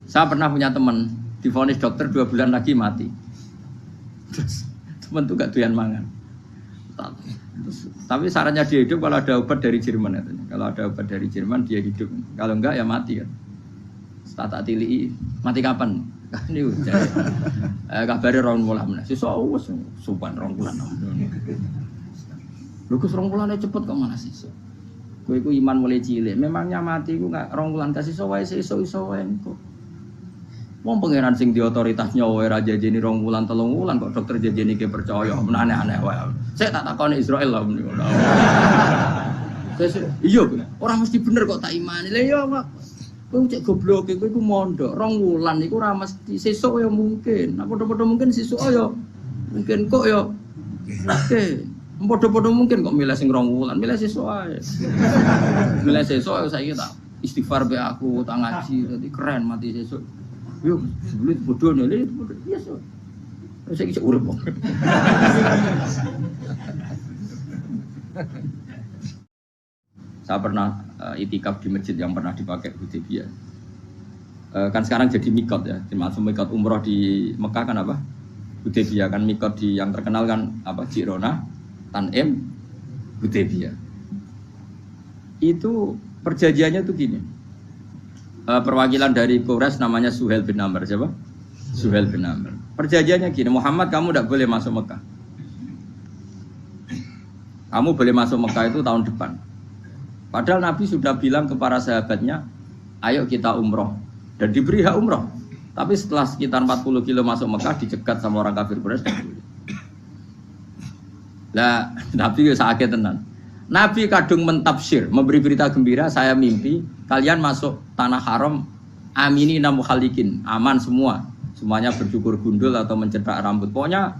Saya pernah punya teman divonis dokter 2 bulan lagi mati. Terus teman itu gak doyan mangan. Tapi sarannya dia hidup kalau ada obat dari Jerman katanya. Kalau ada obat dari Jerman dia hidup. Kalau enggak ya mati kan. Tak tilii mati kapan? Ini udah. Kabare rong wulan. Sesuk wis sopan rong wulan. Lho Gus rong wulane cepet kok malah sesuk. Kowe iku iman mulai cilik. Memangnya mati iku enggak rong wulan kasih wae sesuk iso wae kok. Wong pangeran sing di otoritas nyawa ora jajeni 2 wulan 3 wulan kok dokter jajeni ke percaya men aneh-aneh wae. Saya tak takoni Israel lah meniku. Iya, ora mesti bener kok tak imani. Lah iya kok. Kowe cek goblok kowe iku mondok 2 wulan iku ora mesti sesuk ya mungkin. Nah padha-padha mungkin sesuk ya mungkin kok ya. Oke. Padha-padha mungkin kok milih sing 2 wulan, milih sesuk ae. Milih sesuk saiki tak istighfar be aku, tak ngaji dadi keren mati sesuk. Yo, sebelum bodoh nih, iya so. Saya kisah urip bang. Saya pernah itikaf di masjid yang pernah dipakai Hudaybiyah. Kan sekarang jadi mikot ya, termasuk mikot umroh di Mekah kan apa? Hudaybiyah kan mikot di yang terkenal kan apa? Jirona, Tanim, Hudaybiyah. Itu perjanjiannya tuh gini. Perwakilan dari Quraisy namanya Suhail bin Amr, siapa? Suhail bin Amr. Perjanjiannya gini, Muhammad kamu tidak boleh masuk Mekah. Kamu boleh masuk Mekah itu tahun depan. Padahal Nabi sudah bilang ke para sahabatnya, ayo kita umroh. Dan diberi hak umroh. Tapi setelah sekitar 40 kilo masuk Mekah, dicegat sama orang kafir Quraisy. Lah, Nabi sakit tenan. Nabi kadung mentafsir, memberi berita gembira, saya mimpi kalian masuk tanah haram aminina mukhalikin, aman semua. Semuanya bercukur gundul atau mencetak rambut. Pokoknya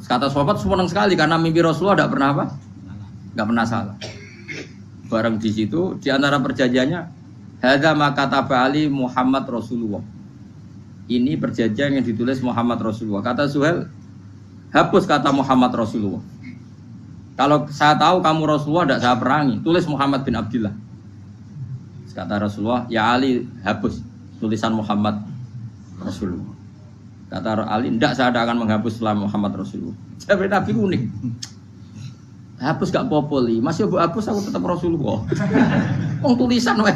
kata sahabat senang sekali karena mimpi Rasulullah tidak pernah apa? Enggak pernah salah. Bareng di situ di antara perjanjiannya hadza ma kataba ali Muhammad Rasulullah. Ini perjanjian yang ditulis Muhammad Rasulullah. Kata Suhail, hapus kata Muhammad Rasulullah. Kalau saya tahu kamu Rasulullah tidak saya perangi, tulis Muhammad bin Abdullah. Kata Rasulullah, ya Ali hapus tulisan Muhammad Rasulullah. Kata Ali, tidak saya akan menghapus setelah Muhammad Rasulullah. Jadi Nabi unik. Hapus gak popoli, masih hapus aku tetap Rasulullah. Wong tulisan wae.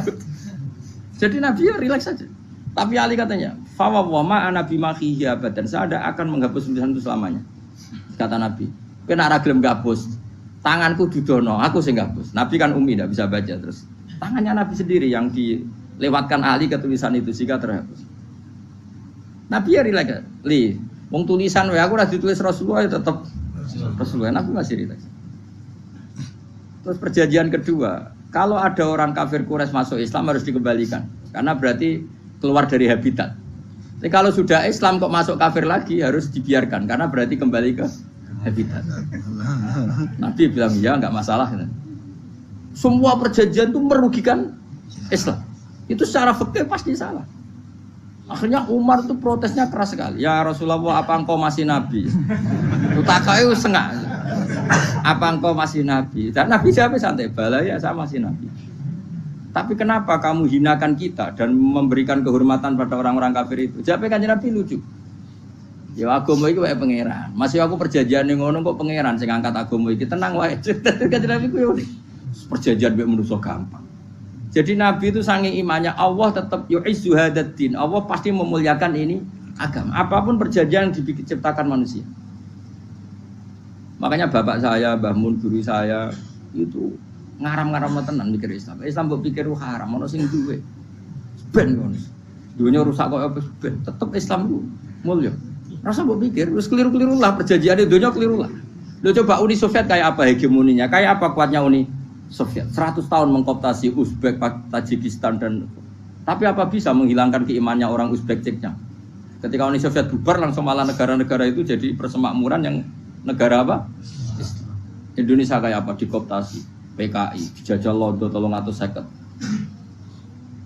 Jadi Nabi ya rileks saja. Tapi Ali katanya, fa wa ma ana bimakhihi abadan. Saya tidak akan menghapus tulisan itu selamanya. Kata Nabi, kena ora gelem gapus. Tanganku didono, aku sing gabus. Nabi kan umi, tidak bisa baca terus. Tangannya Nabi sendiri yang dilewatkan Ali ke tulisan itu sehingga terhapus. Nabi ya rileks. Wong tulisan wae aku ora ditulis Rasulullah ya tetap Rasulullah. Nabi masih rileks. Terus perjanjian kedua, kalau ada orang kafir Quraisy masuk Islam harus dikembalikan karena berarti keluar dari habitat. Tapi kalau sudah Islam kok masuk kafir lagi harus dibiarkan karena berarti kembali ke habitat. Nabi bilang ya nggak masalah. Semua perjanjian itu merugikan Islam. Itu secara fikih pasti salah. Akhirnya Umar itu protesnya keras sekali. Ya Rasulullah, apa engkau masih Nabi? Tutakai sengak. Apa engkau masih Nabi? Dan Nabi jawab santai, bala ya saya masih Nabi. Tapi kenapa kamu hinakan kita dan memberikan kehormatan pada orang-orang kafir itu? Jawabnya kan Nabi lucu. Ya agama iki wae pangeran. Masih aku perjanjian ning ngono kok pangeran sing angkat agama iki tenang wae. Kanjeng Nabi ku yo perjanjian mek manusa gampang. Jadi Nabi itu saking imannya Allah tetap yu'izzu hadaddin. Allah pasti memuliakan ini agama. Apapun perjanjian yang diciptakan manusia. Makanya bapak saya, Mbah Mun guru saya itu ngaram-ngaram tenan mikir Islam. Islam mbok pikir haram, ono sing duwe. Ben ngono. Dunya rusak kok ben. Tetep Islam ku mulya. Rasa mbok pikir, wis keliru-keliru lah perjanjian dunia keliru lah. Lo coba Uni Soviet kayak apa hegemoninya, kayak apa kuatnya Uni Soviet. 100 tahun mengkooptasi Uzbek, Tajikistan dan tapi apa bisa menghilangkan keimannya orang Uzbek Ceknya. Ketika Uni Soviet bubar langsung malah negara-negara itu jadi persemakmuran yang negara apa? Indonesia kayak apa dikooptasi, PKI, dijajah Londo 350.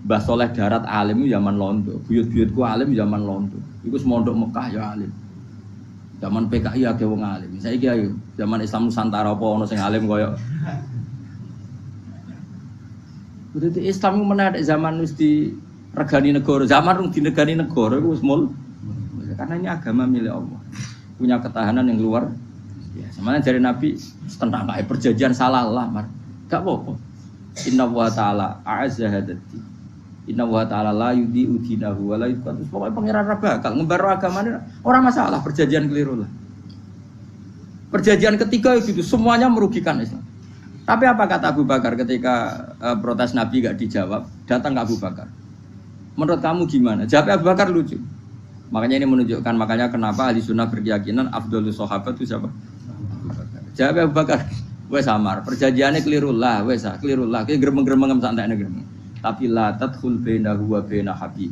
Mbah Soleh Darat alim zaman Londo, buyut-buyutku alim zaman Londo. Iku semondok Mekah ya alim. Zaman PKI akeh wong alim. Saiki ayo zaman Islam Nusantara apa ono sing alim koyo. Berarti Islam menarik zaman wis di regani negara. Zaman rung dinegani negara iku wis mul. Karena ini agama milik Allah. Punya ketahanan yang luar biasa. Makanya dari Nabi tentang perjanjian salah lah, Mar. Gak apa-apa. Inna wa ta'ala a'azza hadati. Inna wa ta'ala la yudhi'u dinahu wa la yudhi'u. Pokoknya pangeran bakal ngembar agamanya orang masalah perjanjian keliru lah. Perjanjian ketiga itu semuanya merugikan Islam. Tapi apa kata Abu Bakar ketika protes Nabi gak dijawab, datang ke Abu Bakar. Menurut kamu gimana? Jawab Abu Bakar lucu. Makanya ini menunjukkan makanya kenapa ahli sunnah berkeyakinan afdhalus sahabat itu siapa? Abu Bakar. Jawab Abu Bakar. Wes samar, perjanjiannya keliru lah, wes keliru lah. Kita gremeng-gremeng santai gremeng. Tapi la tadkhul bainahu wa baina habib.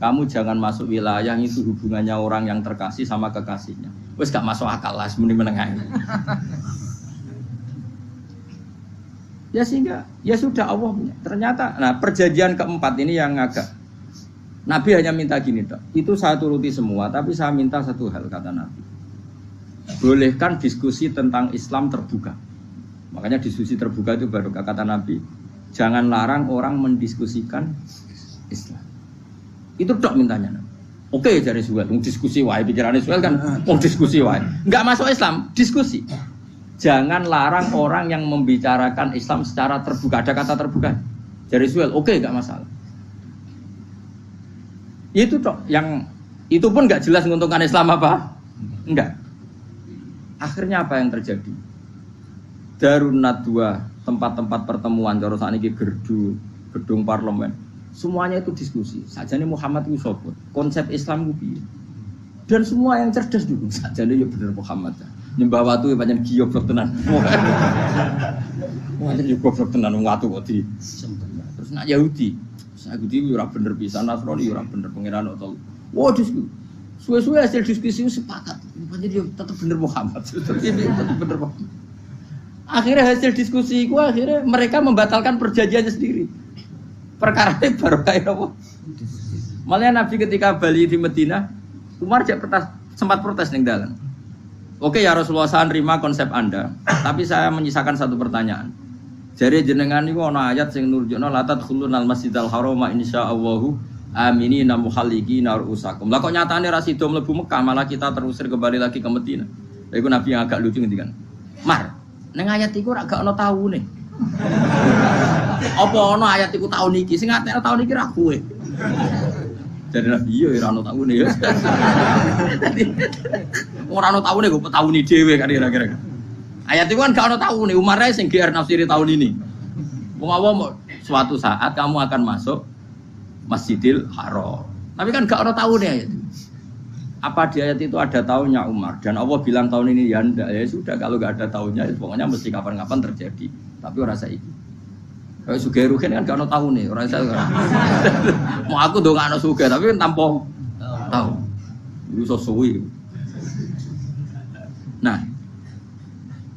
Kamu jangan masuk wilayah itu hubungannya orang yang terkasih sama kekasihnya. Wes gak masuk akal lah, semuanya menengah. Ya sehingga ya sudah Allah punya. Ternyata nah perjanjian keempat ini yang agak Nabi hanya minta gini toh. Itu saya turuti semua, tapi saya minta satu hal kata Nabi. Bolehkan diskusi tentang Islam terbuka. Makanya diskusi terbuka itu baru kata Nabi, jangan larang orang mendiskusikan Islam. Itu tok mintanya. Oke, jari Suhail, diskusi wae pikirannya Suhail kan, diskusi wae. Enggak masuk Islam, diskusi. Jangan larang orang yang membicarakan Islam secara terbuka. Ada kata terbuka. Jari Suhail, oke, enggak masalah. Itu tok yang itu pun enggak jelas menguntungkan Islam apa? Enggak. Akhirnya apa yang terjadi? Darun Nadwa, tempat-tempat pertemuan, cara saat ini gedung parlemen, semuanya itu diskusi. Sajane Muhammad itu sapa? Konsep Islam itu. Dan semua yang cerdas dulu. Sajane ya bener Muhammad. Nyembah watu ya pancen goblok tenan. Pancen yo goblok tenan wong watu kok di. Terus nak Yahudi ora bener pisan, Nasrani ora bener pangeran atau. Wah diskusi. Suwe-suwe hasil diskusi sepakat. Pancen yo tetep bener Muhammad. Tetep bener Muhammad. Akhirnya hasil diskusi itu akhirnya mereka membatalkan perjanjiannya sendiri. Perkara ini baru kayak apa? Malah Nabi ketika balik di Madinah, Umar sempat protes ning dalan. Oke ya Rasulullah, saya nerima konsep Anda, tapi saya menyisakan satu pertanyaan. Jadi jenengan niku ana ayat sing nurjukna la tadkhulunal masjidal harama insyaallahu aminina muhalliqina ru'usakum. Lah kok nyatane ra sida mlebu Mekah, malah kita terusir kembali lagi ke Madinah. Lha iku Nabi yang agak lucu ngendikan. Mar, neng ayat iku ora gak ana taune. Apa ana ayat iku taun iki? Sing ngatene taun iki ra kowe. Jadi Nabi yo ora ana taune ya. Ora ana taune kok tauni dhewe kan kira-kira. Ayat iku kan gak ana taune, Umar ae sing GR nafsiri tahun ini. Wong awam suatu saat kamu akan masuk Masjidil Haram. Tapi kan gak ana taune ayat itu. Apa di ayat itu ada tahunnya Umar dan Allah bilang tahun ini ya enggak, ya sudah kalau enggak ada tahunnya ya pokoknya mesti kapan-kapan terjadi. Tapi ora saiki. Kayak sugih rugen kan gak ono tahune, ora iso. Mau aku ndongakno sugih tapi kan tanpa tahu. Iso suwi. Nah,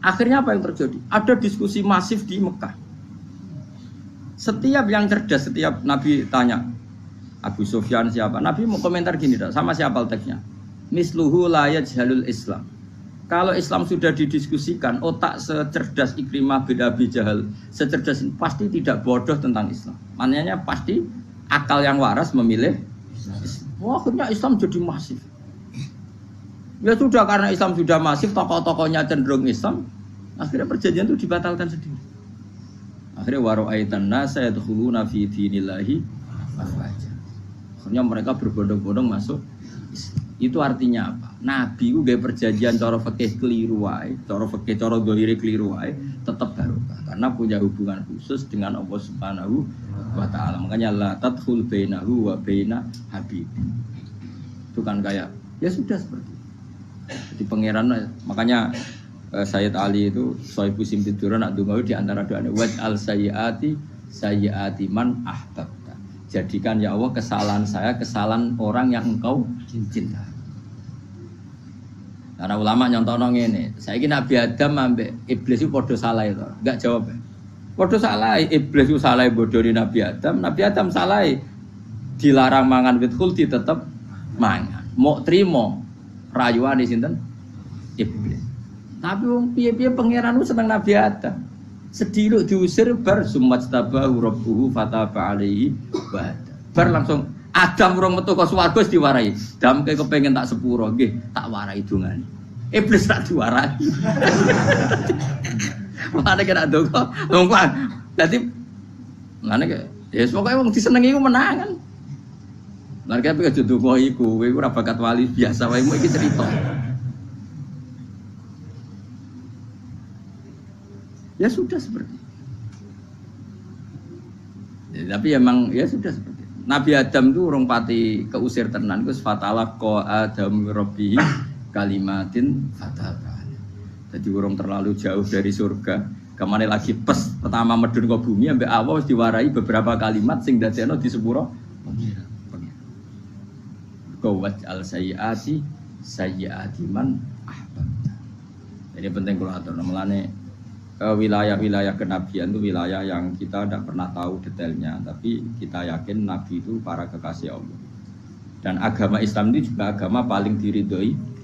akhirnya apa yang terjadi? Ada diskusi masif di Mekah. Setiap yang cerdas, setiap Nabi tanya Abu Sufyan siapa? Nabi mau komentar gini dah, sama siapa teksnya? Misluhu la yajhalul Islam. Kalau Islam sudah didiskusikan, otak secerdas Ikrimah bin Abi Jahal, secerdas ini pasti tidak bodoh tentang Islam. Maknanya pasti akal yang waras memilih Islam. Wah, akhirnya Islam jadi masif. Ya sudah, karena Islam sudah masif, tokoh-tokohnya cenderung Islam, akhirnya perjanjian itu dibatalkan sendiri. Akhirnya waro'aitan nasa yadkhuluna fi dinillahi afwaja. Akhirnya mereka berbondong-bondong masuk Islam. Itu artinya apa? Nabi itu gaya perjanjian cara fikih keliru wae, cara fikih cara zahire keliru wae, tetap barokah karena punya hubungan khusus dengan Allah Subhanahu wa taala. Makanya la tadkhul bainahu wa baina habib. Itu kan kayak ya sudah seperti itu. Jadi pangeran makanya Sayyid Ali itu Sohibu Simtiduran nak donga di antara doanya waj'al sayyiati man ahbab. Jadikan ya Allah kesalahan saya, kesalahan orang yang engkau cinta. Karena ulama nyontono ngene, saiki Nabi Adam ambek iblis itu padha salah itu. Enggak jawab. Padha salah, iblis itu salah bodoni Nabi Adam salah. Dilarang mangan wit khuldi tetep mangan. Mau trimo rayuane sinten? Iblis. Tapi wong piye-piye pangeran seneng Nabi Adam. Sediluk diusir bar sumat tabahu rabbuhu fataba alaihi wa Bar langsung Adam urung metu kok swarga wis diwarai. Dam kepengin tak sepuro nggih, tak warai dongane. Iblis tak diwarai. Mana kena dongo, ngomong. Dadi ngene ke, ya pokoke wong disenengi ku menang kan. Lan kaya aja dongo iku, kowe ora bakat wali biasa wae iki cerita. Ya sudah seperti itu. Ya, tapi emang ya sudah seperti itu. Nabi Adam itu urung pati keusir tenan, Gus fatala ko Adam Rabbi kalimatin fataba. Jadi urung terlalu jauh dari surga. Kemana lagi pes pertama medun ke bumi ambek Allah wis diwarai beberapa kalimat sing dadekno di sepuro pengira. Qawat al sayyiati man ahbab. Ini penting kalau atur namanya wilayah-wilayah kenabian itu wilayah yang kita tidak pernah tahu detailnya, tapi kita yakin Nabi itu para kekasih Allah. Dan agama Islam ini juga agama paling diridhoi.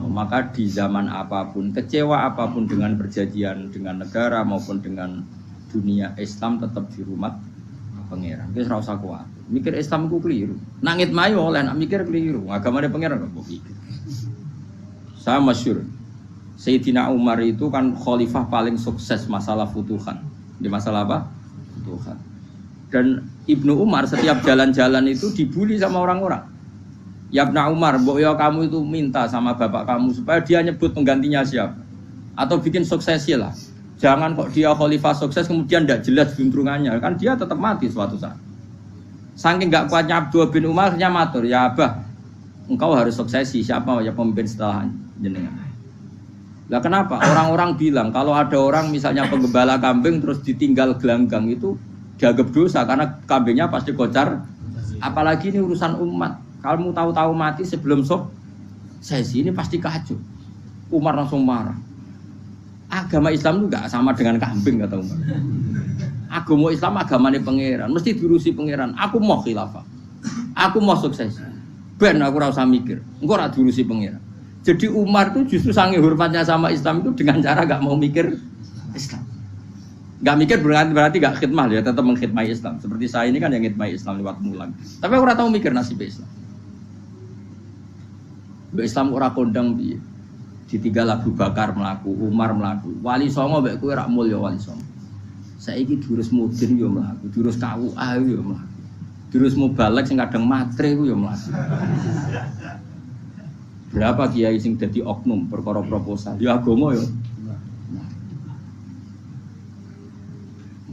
Maka di zaman apapun, kecewa apapun dengan perjanjian dengan negara maupun dengan dunia, Islam tetap di rumah pangeran. Kita ora usah kuat. Mikir Islam ku keliru. Nangit mayo oleh nak mikir keliru. Agama dia pangeran kok mikir. Saya masyhur. Sayyidina Umar itu kan khalifah paling sukses masalah futuhan. Di masalah apa? Futuhan. Dan Ibnu Umar setiap jalan-jalan itu dibully sama orang-orang. Ya Ibnu Umar, mbok ya kamu itu minta sama bapak kamu supaya dia nyebut penggantinya siapa. Atau bikin suksesi lah. Jangan kok dia khalifah sukses kemudian tidak jelas juntrungannya. Kan dia tetap mati suatu saat. Saking gak kuatnya Abdul bin Umar akhirnya matur, ya Abah, engkau harus suksesi, siapa ya pemimpin setelah jenengan. Lah kenapa? Orang-orang bilang kalau ada orang misalnya penggembala kambing terus ditinggal gelanggang itu dianggap dosa karena kambingnya pasti kocar. Apalagi ini urusan umat. Kalau mau tahu-tahu mati sebelum sesi ini pasti kacau. Umar langsung marah. Agama Islam itu enggak sama dengan kambing kata Umar. Agama Islam agamanya pangeran, mesti diurusi pangeran. Aku mau khilafah. Aku mau sukses. Ben aku ora usah mikir. Engko ora diurusi pangeran. Jadi Umar itu justru sangat hormatnya sama Islam itu dengan cara gak mau mikir Islam. Gak mikir berarti gak khidmah ya, tetap mengkhidmati Islam. Seperti saya ini kan yang khidmati Islam lewat mulang. Tapi aku ora tahu mikir nasib Islam. Islam ora kondang piye. Ditinggal Abu Bakar mlaku, Umar mlaku. Wali songo mbek kowe rak mulya wali songo. Saiki durus mudin yo mlaku, durus KUA yo mlaku. Durus mubalek sing kadang matre ku yo mlaku. Berapa kiai sing dadi oknum perkara proposal? Ya agama ya.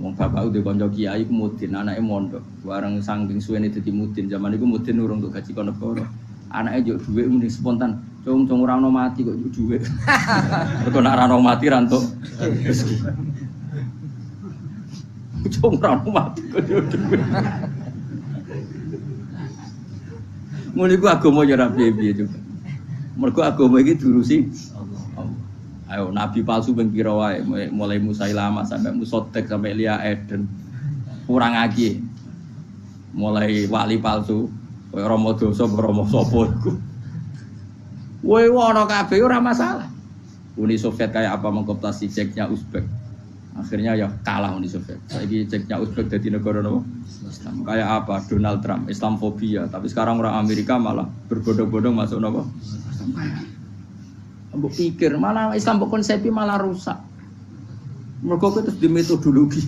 Wong bapak udah kanca kiai ku mudin, anake mondok. Bareng saking suwene dadi mudin, zaman iku mudin urung untuk gaji kon negara. Anake njuk dhuwit mending spontan. Cung ora ono mati kok njuk dhuwit. Mergo nek ora ono mati ra entuk rezeki. Cung ora ono mati kok njuk dhuwit. Mulai ku agama ya ra piye-piye juga. Mergo agama iki diurusi Allah. Ayo nabi palsu ben pira wae mulai Musailamah sampai Musotek sampai Lia Eden. Kurang lagi. Mulai wali palsu kaya Rama Dosa Rama sapa iku. Woe ono kabeh ora masalah. Uni Soviet kayak apa mengkooptasi Ceknya Uzbek. Akhirnya ya kalah Uni Soviet. Saiki Ceknya Uzbek dadi negara napa? Islam. Kayak apa? Donald Trump, Islamfobia. Tapi sekarang orang Amerika malah berbondong-bondong masuk napa? Mbok pikir malah Islam mbok konsepi malah rusak. Mergo terus di metodologi.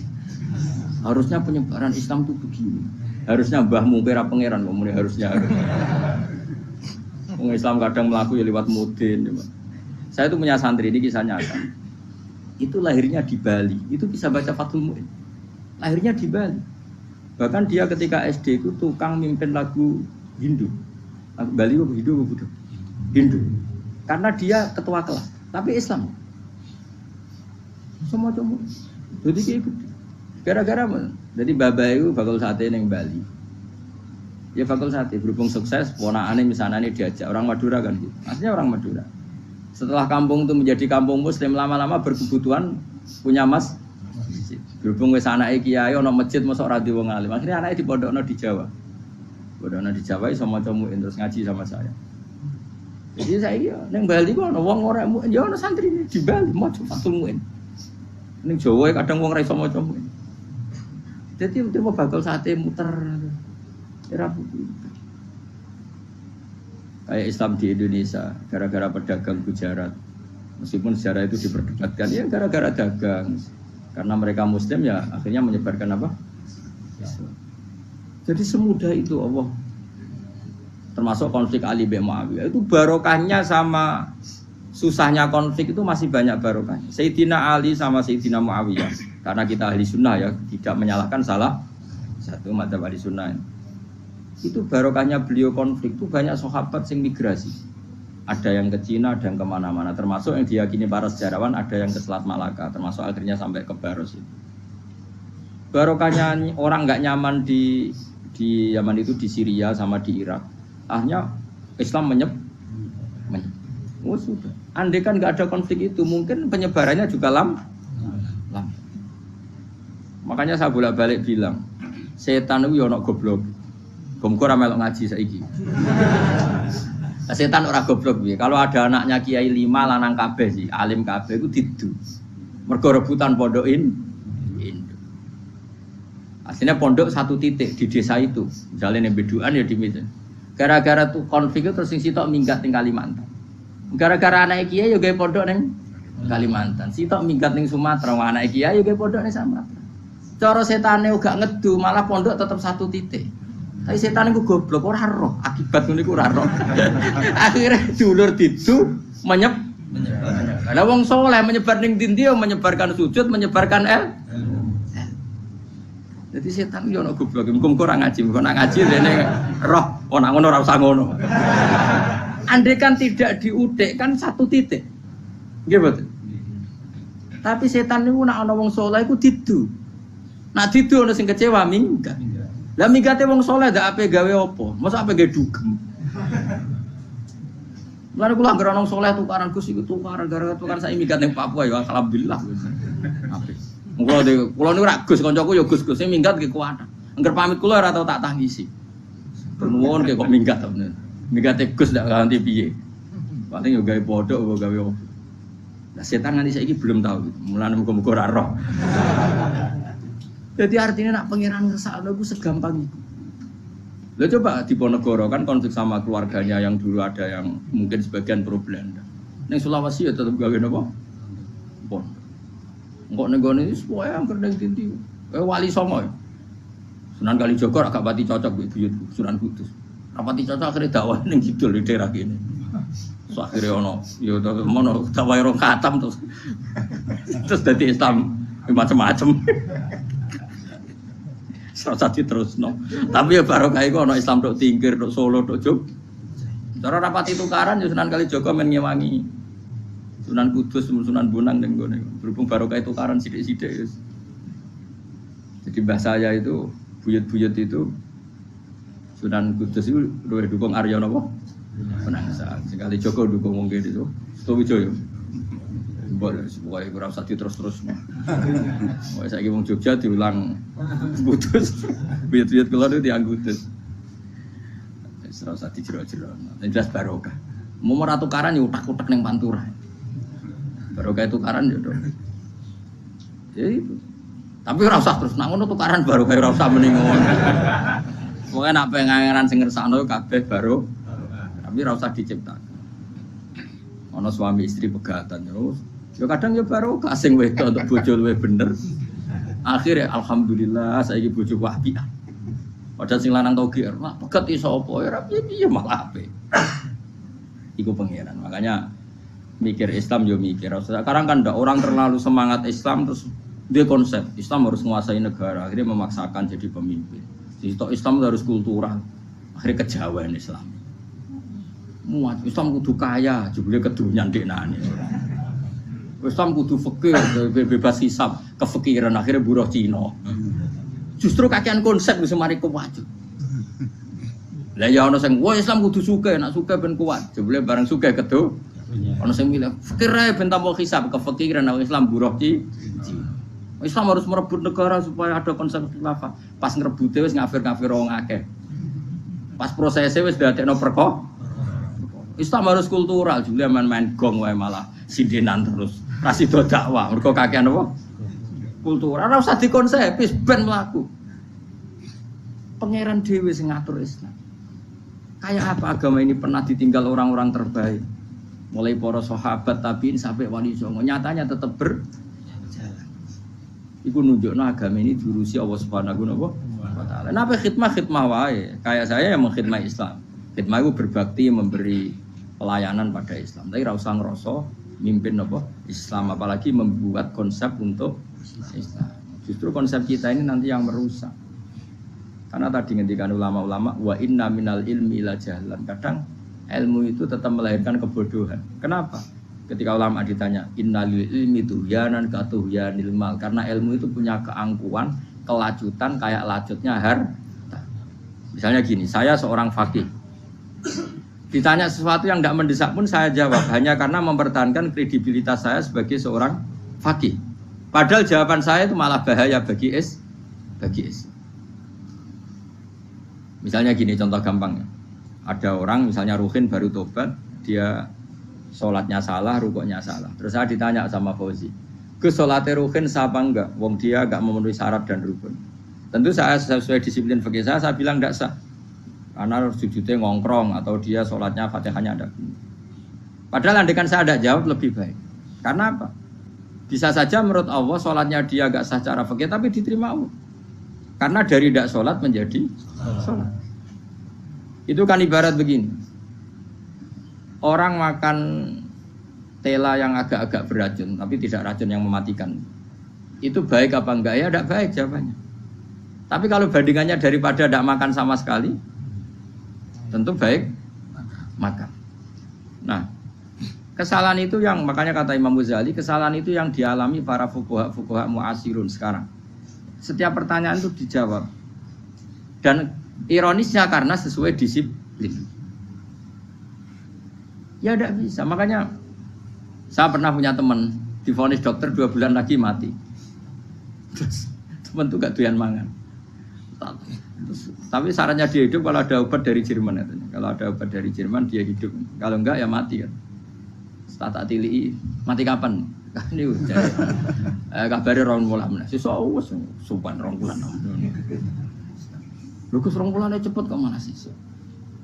Harusnya penyebaran Islam itu begini. Harusnya mbahmu kira pangeran kok muni harusnya. Wong Islam kadang mlaku ya lewat mudin. Saya itu punya santri ini kisah nyata. Itu lahirnya di Bali. Itu bisa baca Fathul Mu'in. Lahirnya di Bali. Bahkan dia ketika SD itu tukang mimpin lagu Hindu. Bali apa Hindu apa Buddha? Hindu. Karena dia ketua kelas, tapi Islam. Semua cuma. Jadi kayak gitu. Gara-gara apa? Jadi bapak itu bakal sate neng Bali. Ya bakal sate berhubung sukses, ponakane misalnya ini diajak orang Madura kan gitu. Maksudnya orang Madura. Setelah kampung itu menjadi kampung Muslim, lama-lama berkebutuhan punya masjid. Berhubung wis anake kiai ana masjid mosok ora di wong alim. Akhirnya anake dipondokno di Jawa. Pondokno di Jawa iso maca muin terus ngaji sama saya. Jadi saya neng Bali kok ana wong ora muin, ya ana santri di Bali maca Fathul Muin. Ning Jawa kadang wong ora iso maca muin. Jadi mau bakal sate muter. Era pinter. Kayak Islam di Indonesia, gara-gara pedagang Gujarat. Meskipun sejarah itu diperdebatkan, ya gara-gara dagang. Karena mereka Muslim ya akhirnya menyebarkan apa? Islam. Jadi semudah itu Allah. Termasuk konflik Ali bin Muawiyah. Itu barokahnya sama susahnya konflik itu masih banyak barokahnya. Sayyidina Ali sama Sayyidina Muawiyah. Karena kita ahli sunnah ya, tidak menyalahkan salah satu madzhab ahli sunnah. Itu barokahnya beliau konflik itu banyak sahabat yang migrasi. Ada yang ke Cina, ada yang kemana-mana. Termasuk yang diyakini para sejarawan ada yang ke Selat Malaka. Termasuk akhirnya sampai ke Baros itu. Barokahnya orang nggak nyaman di Yaman itu, di Syria sama di Irak. Akhirnya Islam menyeb. Oh sudah. Andai kan nggak ada konflik itu, mungkin penyebarannya juga lambat. Makanya saya bolak-balik bilang, setan itu ono goblok. Gomko ora melok ngaji saiki. Setan ora goblok piye. Kalau ada anaknya kiai 5 lanang kabeh sih, alim kabeh iku didu. Mergo rebutan pondokin Indo. Aslinya pondok satu titik di desa itu. Misalnya ning Beduan ya di Medan. Gara-gara tuh konflik itu terus sing sitok minggat ning Kalimantan. Gara-gara anak kiai yo gawe pondok ning Kalimantan. Sitok minggat ning Sumatera, anak kiai yo gawe pondok ning Sumatera. Cara setane gak ngedu, malah pondok tetap satu titik. Tapi setan itu goblok, ora roh, akibat ngono iku ora roh. Akhirnya dulur didu menyebar. Lah wong saleh menyebar ning ndi menyebarkan sujud, menyebarkan Jadi setan yo ono goblok, muga ora ngaji, muga nak ngaji rene roh, ana ngono ora usah ngono. Andai kan tidak diudik kan satu titik. Nggih betul. Tapi setan niku nak ana wong saleh iku didu. Nak didu ana sing kecewa minggat. Lah migate wong saleh ndak ape gawe apa? Masa ape gawe dugem. Lan kula anggere wong saleh tukaran Gus iku tukaran gara-gara tukaran sak minggat ning Papua ya alhamdulillah. Ape. Kula niku ra Gus kancaku ya Gus-Gus sing minggat nggih kuat. Angger pamit kula ora tau tak tangisi. Nuwun kok minggat to. Mingate Gus ndak ganti piye. Paling yo gawe pondok apa gawe apa. Lah setan nganti saiki belum tahu gitu. Mulane muga-muga ora roh. Jadi artinya nak pangeran ngersakno iku segampang itu. Lah coba di Ponegoro kan konflik sama keluarganya yang dulu ada yang mungkin sebagian pro Belanda. Ning Sulawesi ya tetep gawe napa? Pon. Engko ning gone wis pokoke angker ning dinti. Wali Songo. Sunan Kalijaga agak pati cocok mbek buyut Sunan Kudus. Rapati cocok akhirnya dakwah ning kidul di daerah kene. So akhirnya ono ya mono dakwah rong khatam terus. Terus dadi Islam macam-macam. Serasa terus no. Tapi ya barokah iku ana Islam tok Tingkir, tok Solo, tok Jog. Cara rapati tukaran ya Sunan Kalijaga men ngewangi. Sunan Kudus, Sunan Bonang ning gone. Berhubung barokah tukaran sithik-sithik ya. Jadi mbah saya itu buyut-buyut itu Sunan Kudus itu luwih dukung Arya napa? Penangsa. Sing Kalijaga dukung wong kene itu. Sutowijoyo. Boleh, supaya kurang satu terus-terus. Wah, saya ingin Jogja diulang putus, buyut-buyut keluar itu dianggutus. Serasa dijero-jero. Yang jelas barokah. Mau meratu karan ya utak-utak neng Pantura. Barokah itu karan ya dong. Jadi itu. Tapi ora usah terus nang ngono tukaran barokah ora usah mending ngono. Pokoke nek pengangeran sing ngersakno kabeh baro. Tapi ora usah diciptakan. Ana suami istri pegatan terus. Ya kadang ya baru kasing wedok untuk bojo luwih bener. Akhirnya alhamdulillah saiki bojoku apik. Padahal sing lanang tau GR, "Wah, pegat iso apa ya ora piye-piye malah apik." Iku pangeran. Makanya mikir Islam yo mikir. Sekarang kan ndak orang terlalu semangat Islam terus dia konsep Islam harus menguasai negara, akhirnya memaksakan jadi pemimpin. Jadi Islam harus kultural. Akhirnya kejawen Islam. Muat Islam kudu kaya, jebule kedunyan deknane. Islam kudu fikih, bebas hisab, kefikiran akhirnya buruh Cina. Justru kakean konsep wis mari kuwat. Lah ya ana sing wah Islam kudu sugih, nek sugih ben kuat. Jebule bareng sugih kedu. Ana sing milih fikir ae ben tambah hisab, kefikiran Islam buruh Cina. Islam harus merebut negara supaya ada konsep khilafah. Pas ngrebute wis ngafir-ngafir wong akeh. Pas prosesnya wis dadekno perkara. Islam harus kultural, juga main-main gong wae malah sindenan terus. Rasido dakwah, mergo kakean apa? Kultural ora usah dikonsep, wis ben mlaku. Pangeran dhewe sing ngatur Islam. Kayak apa agama ini pernah ditinggal orang-orang terbaik. Mulai para sahabat tabi'in sampai wali songo, nyatanya tetap berjalan. Iku nunjukno agama ini diurusi Allah Subhanahu wa taala. Napa khidmah wae. Kayak saya yang mengkhidmah Islam. Khidmah itu berbakti memberi pelayanan pada Islam. Tapi ra usah ngrasa mimpin apa Islam, apalagi membuat konsep untuk Islam. Justru konsep kita ini nanti yang merusak. Karena tadi ngendikan ulama-ulama wa inna minal ilmi ila jahlan. Kadang ilmu itu tetap melahirkan kebodohan. Kenapa? Ketika ulama ditanya innalil ilmi tuhyanan katuhyanil mal, karena ilmu itu punya keangkuhan, kelacutan kayak lacutnya harta. Misalnya gini, saya seorang faqih. Ditanya sesuatu yang tidak mendesak pun saya jawab hanya karena mempertahankan kredibilitas saya sebagai seorang faqih. Padahal jawaban saya itu malah bahaya bagi Islam. Misalnya gini contoh gampangnya. Ada orang misalnya Ruhin baru tobat, dia sholatnya salah, rukuknya salah. Terus saya ditanya sama Fauzi, "Gus, sholatnya Ruhin sah apa enggak? Wong dia enggak memenuhi syarat dan rukun." Tentu saya sesuai disiplin fikih saya bilang enggak sah. Karena sujudnya ngongkrong atau dia sholatnya Fatihahnya ada. Padahal andaikan saya ada jawab lebih baik. Karena apa? Bisa saja menurut Allah sholatnya dia enggak sah secara fikih tapi diterima Allah. Karena dari tidak sholat menjadi sholat. Itu kan ibarat begini. Orang makan tela yang agak-agak beracun, tapi tidak racun yang mematikan. Itu baik apa enggak? Ya tidak baik jawabannya. Tapi kalau bandingannya daripada tidak makan sama sekali, tentu baik makan. Nah, kesalahan itu yang, makanya kata Imam Ghazali, kesalahan itu yang dialami para fuqaha mu'asirun sekarang. Setiap pertanyaan itu dijawab. Dan ironisnya karena sesuai disiplin. Ya tidak bisa. Makanya saya pernah punya teman divonis dokter 2 bulan lagi mati. Terus teman itu gak doyan mangan. Tapi sarannya dia hidup kalau ada obat dari Jerman. Kalau ada obat dari Jerman dia hidup. Kalau enggak ya mati kan. Tak tili mati kapan? Ini udah kabare rong wulan. Sesuk wis supan rong wulan. Lho Gus rong wulane cepet kok malah sesuk.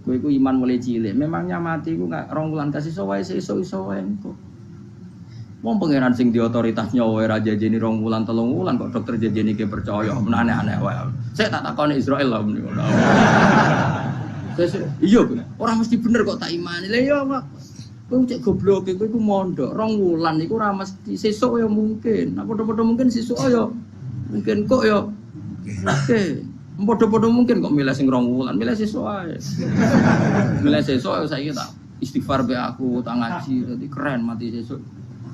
Kowe iku iman mulai cilik. Memangnya mati iku gak rong wulan kasih iso wae sesuk iso wae kok. Wong pangeran sing di otoritas nyawa ora jajeni rong wulan 3 wulan kok dokter jajeni ki percaya. Aneh-aneh wae. Saya tak takoni Israel lah meniku. Iya, ora mesti bener kok tak imani. Lah iya, Pak. Kowe cek goblok kowe iku mondok 2 wulan iku ora mesti sesuk ya mungkin. Nek padha-padha mungkin sesuk ya mungkin kok ya. Oke. Padha-padha mungkin kok milih sing 2 wulan, milih sesuk ae. Milih sesuk saiki tak istighfar be aku, tak ngaji, dadi keren mati sesuk.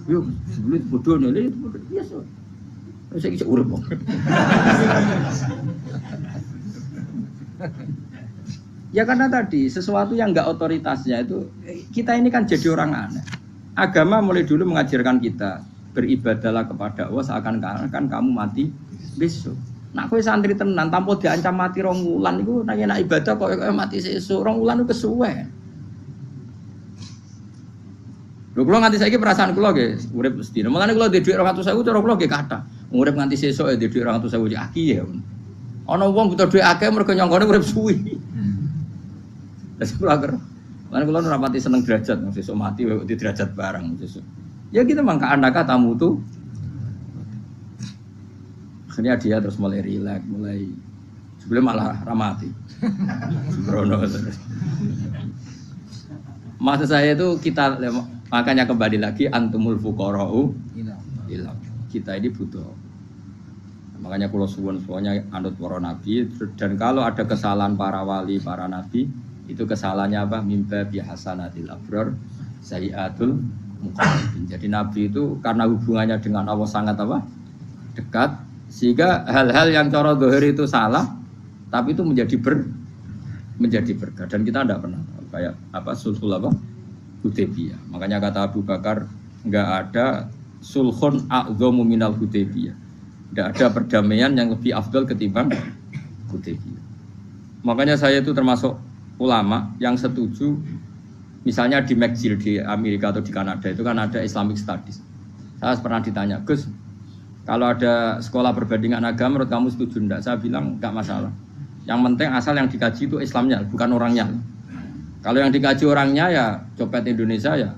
Yo sebelum bodoh nih, itu biasa. Saya kisah urip kok. Ya karena tadi sesuatu yang enggak otoritasnya itu kita ini kan jadi orang aneh. Agama mulai dulu mengajarkan kita beribadahlah kepada Allah seakan-akan kamu mati besok. Nak kowe santri tenan tanpa diancam mati 2 wulan iku nek ibadah kok mati sesuk 2 wulan itu kesuwe. Lho kula nganti saiki perasaan kula nggih urip mesti. Mulane kula ndek dhuwit 200.000 cara kula nggih kathah. Urip nganti sesuk ndek dhuwit 200.000 aki ya. Ana wong butuh dhuwit akeh mergo nyongkone urip suwi. Wis kula ker. Lan kula ora pati seneng derajat, sesuk mati kok di derajat barang sesuk. Ya kita mangka anaka tamu tuh. Akhirnya dia terus mulai rileks, mulai sebelum malah ramati. Sembrono terus. Maksud saya itu kita makanya kembali lagi antumul fuqara'u ila. Kita ini butuh. Makanya kula suwun semuanya anut para nabi dan kalau ada kesalahan para wali, para nabi itu kesalahannya apa? Mimba bihasanatil abrar sayyiatul muqarrabin. Jadi nabi itu karena hubungannya dengan Allah sangat apa? Dekat sehingga hal-hal yang cara zahir itu salah tapi itu menjadi berkah dan kita tidak pernah kayak apa sulhul apa Hudaybiyah. Makanya kata Abu Bakar enggak ada sulhun a'dhamu minal Hudaybiyah. Enggak ada perdamaian yang lebih afdal ketimbang Hudaybiyah. Makanya saya itu termasuk ulama yang setuju misalnya di McGill di Amerika atau di Kanada itu kan ada Islamic Studies. Saya pernah ditanya, "Gus, kalau ada sekolah perbandingan agama menurut kamu setuju enggak?" Saya bilang enggak masalah. Yang penting asal yang dikaji itu Islamnya, bukan orangnya. Kalau yang dikaji orangnya ya copet Indonesia ya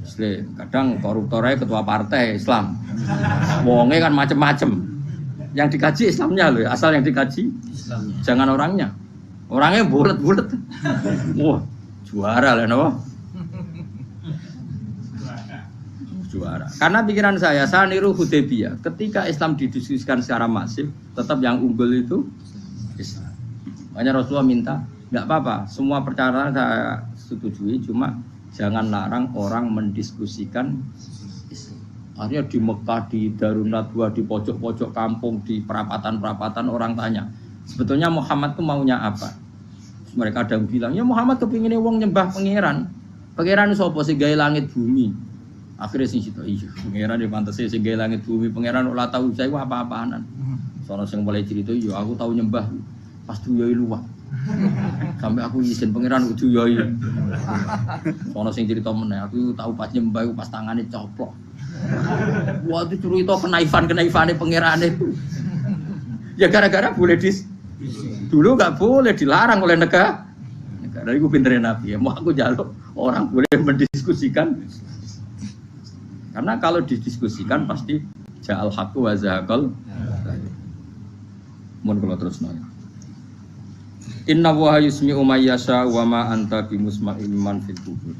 Muslim. Kadang koruptornya ketua partai Islam. Wonge kan macem-macem. Yang dikaji Islamnya loh, asal yang dikaji Islamnya. Jangan orangnya. Orangnya bulet-bulet. Wah, juara lah no. Juara. Karena pikiran saya niru Hudaybiyah. Ketika Islam didiskusikan secara masif, tetap yang unggul itu Islam. Makanya Rasulullah minta, enggak apa-apa, semua perkara saya setujui, cuma jangan larang orang mendiskusikan Islam. Akhirnya di Mekah, di Darun Nadwa, di pojok-pojok kampung, di perapatan-perapatan orang tanya, sebetulnya Muhammad itu maunya apa? Mereka ada yang bilang, ya Muhammad kepinginnya wong nyembah pangeran. Pangeran itu apa sih gaya langit bumi? Akhirnya sing situ, iya pangeran di pantasnya sing gaya langit bumi. Pangeran ulah tahu saya apa-apaanan. Soalnya yang mulai cerita, iya aku tahu nyembah pas tuyoi luwak. Sampai aku izin pangeran kudu yoi. Sono sing cerita meneh aku tahu pas nyembah pas tangane coplok. Wah itu cerita kenaifane pangerane. Ya gara-gara boleh dulu enggak boleh dilarang oleh negara. Negara itu pinterin Nabi ya. Mau aku jaluk orang boleh mendiskusikan. Karena kalau didiskusikan pasti ja'al haqqu wa zahaqal. Mun kula terusno. Inna wa yusmi'u may yasha wa ma anta bimusma'il man fil kubur.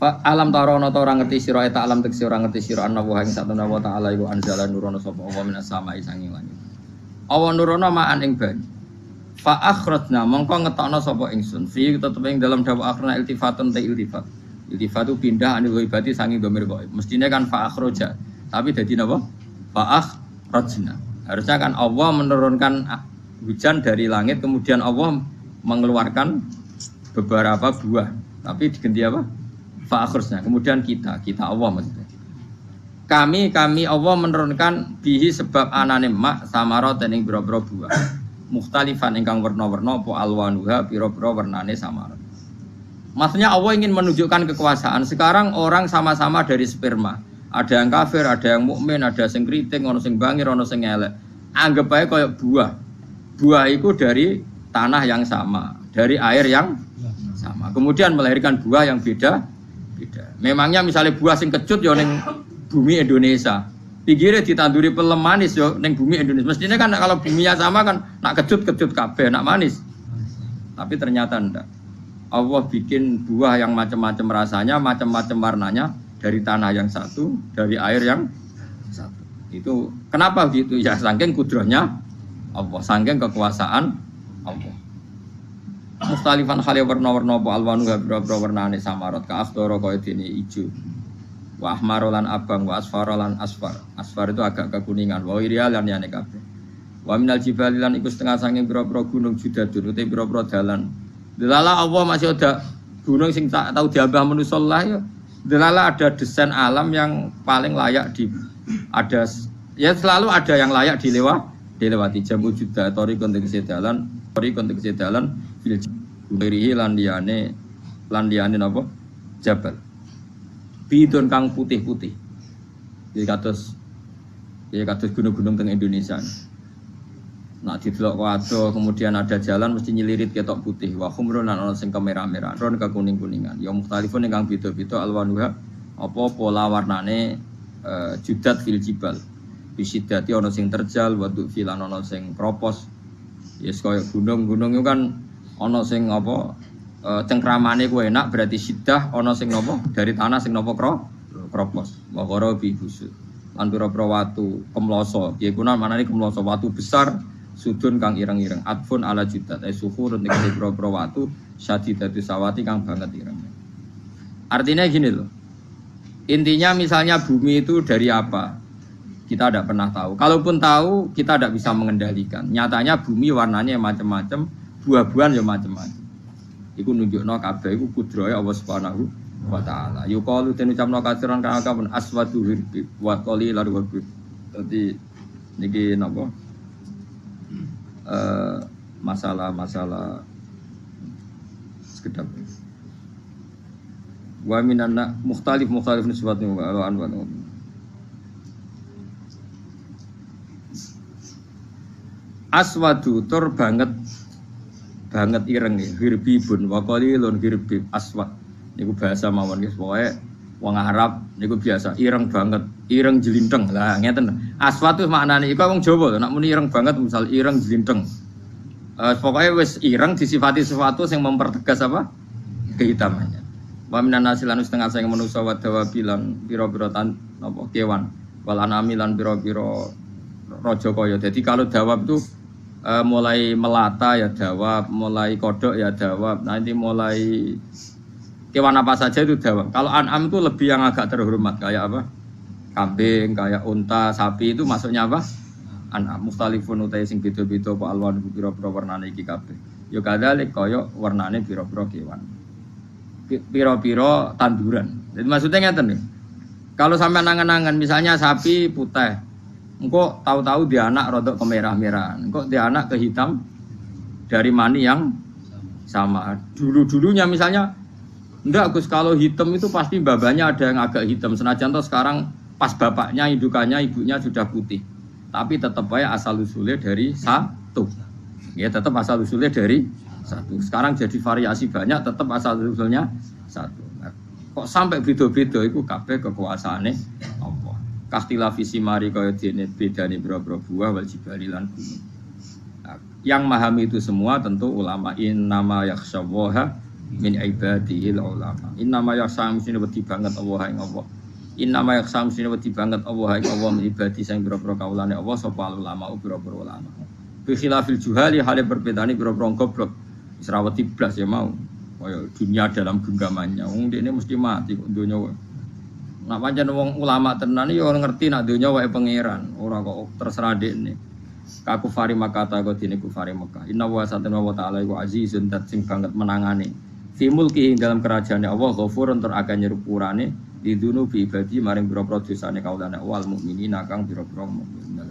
Fa alam tarono ta ora ngerti sira eta alam tekse ora ngerti sira anna wa ing satuna wa ta'ala iku anzala nurono sapa Allah minas sama'i sanging langit. Awan nurono ma'an ing banyu. Fa akhrajna mongko ngetokno sapa ingsun fi tetep ing dalam dawa akhirna iltifatun ta iltifat. Iltifat itu pindah anil ghaibati sanging dhamir ghaib. Mestine kan fa akhraja, tapi dadi napa? Fa akhrajna. Harusnya kan Allah menurunkan hujan dari langit, kemudian Allah mengeluarkan beberapa buah, tapi diganti apa? Fa'akhirnya, kemudian kita Allah maksudnya. Kami Allah menurunkan bihi sebab anane mak samarat ing boro-boro buah. Mukhtalifan ingkang werna-werna apa alwanuha pira-pira wernane samarat. Maksudnya Allah ingin menunjukkan kekuasaan. Sekarang orang sama-sama dari sperma. Ada yang kafir, ada yang mukmin, ada sing kriting, ono sing bangir, ono sing elek. Anggap aja kayak buah. Buah itu dari tanah yang sama, dari air yang sama. Kemudian melahirkan buah yang beda. Memangnya misalnya buah sing kecut ya ning bumi Indonesia. Pinggirnya ditanduri pelem manis ya ning bumi Indonesia. Mestinya kan kalau buminya sama kan nak kecut kabeh, nak manis. Tapi ternyata enggak. Allah bikin buah yang macam-macam rasanya, macam-macam warnanya dari tanah yang satu, dari air yang satu. Itu kenapa gitu? Ya saking kudrahnya Allah, saking kekuasaan Allah. Mustalifan khali warna-warna apa alwanu biro-biro warnane samarat ka asdoro kaya dene ijo. Wa ahmarolan abang wa asfarolan asfar. Asfar itu agak kekuningan, wa irialan yane kabeh. Wa minal jibalilan iku setengah saking biro-biro gunung judadun uta biro-biro dalan. Delala Allah masih ada gunung sing tak tahu diambah manusa lah ya. Delala ada desain alam yang paling layak ada ya selalu ada yang layak dilewati jambu juda tori kontek sedalan fil birihi landiane napa jabal bidon kang putih-putih jadi kados gunung-gunung teng Indonesia. Nah didelok waduh kemudian ada jalan mesti nyelirit ketok putih wa khumrun lan ana sing kemerah-merah ron kekuning-kuningan ya mukhtalifun ingkang beda-beda alwanuha apa pola warnane judat fil jibal bisidati ana sing terjal waduk filan ana sing kropos yes kaya gunung-gunung itu kan ana sing apa cengkramane ku enak berarti sidah ana sing napa dari tanah sing napa kropos wa qara bi busud lan pira-pira watu kemloso piye kuna manane kemloso watu besar sudun kang ireng-ireng atfun ala judat suhurun ning pira-pira watu syadidatu sawati kang banget ireng. Artinya gini loh. Intinya misalnya bumi itu dari apa? Kita tidak pernah tahu. Kalaupun tahu, kita tidak bisa mengendalikan. Nyatanya bumi warnanya macam-macam, buah-buahan ya macam-macam. Iku nunjukno kabeh iku kudrahe Allah Subhanahu wa taala. Yuqalu den ucapno katsiran kang akeh aswadu hirbi wa qalil wa bi. Dadi niki napa? Masalah sekedap. Wa minanna mukhtalif nisbatun wa anwan. Aswadu tur banget ireng nih, hirbibun wa qalilun hirbib aswad. Niku bahasa mawon guys, pokoke wong Arab niku biasa ireng banget, ireng jelinteng. Lah ngeten. Aswad itu maknane iku wong Jawa, nek muni ireng banget misal ireng jelinteng. Pokoknya wis ireng disifati sesuatu yang mempertegas apa? Kehitamannya. Wa minan nasilan setengah sing manusa wa dawabilan pira-pira apa kewan. Wal anami lan pira-pira raja kaya. Jadi kalau dawab itu mulai melata ya dawab, mulai kodok ya dawab, nanti mulai kewan apa saja itu dawab. Kalau an'am itu lebih yang agak terhormat kayak apa? Kambing, kayak unta, sapi itu masuknya apa? An'am mustalifun utai sing beda-beda apa alwan pira-pira warnane iki kabeh. Ya kadalik kaya warnane pira-pira kewan. Pira-pira tanduran. Jadi maksudnya ngeten nih. Kalau sampai nangan-nangan misalnya sapi putih, engkau tahu-tahu dia anak rodok kemerah-merahan, engkau dia anak ke hitam dari mani yang sama. Dulu-dulunya misalnya, enggak Gus, kalau hitam itu pasti babanya ada yang agak hitam. Senajan toh sekarang pas bapaknya, indukannya, ibunya sudah putih. Tapi tetap aja asal usulnya dari satu. Ya tetap asal usulnya dari satu. Sekarang jadi variasi banyak, tetap asal usulnya satu. Kok sampai beda-beda itu kabeh kekuasaane apa? Kastilah visi mari kaya dene bedane boro-boro buah wal jibali lan gunung. Yang memahami itu semua tentu ulama. Innama yakhsyallaha min ibadihil ulama. Innama yakhsha mesti wedi banget Allah ing Allah. Innama yakhsha mesti wedi banget Allah ing Allah min ibadi sing boro-boro kaulane Allah sapa ulama boro-boro ulama. Bi khilafil juhali hale berbedane boro-boro goblok. Wis ra wedi blas ya mau. Kaya dunia dalam genggamannya. Wong dekne mesti mati kok donya. Nak pancen wong ulama tenan ya ora ngerti nak donya wae pangeran, ora kok terserah dekne. Kaku fari makata kok dene kufari Mekah. Inna wa satana wa ta'ala iku azizun dat sing banget menangane. Fi mulki dalam kerajaane Allah ghafurun tur akan nyerupurane didunu bi ibadi maring pira-pira dosane kaulane wal mukminina kang pira-pira mukmin.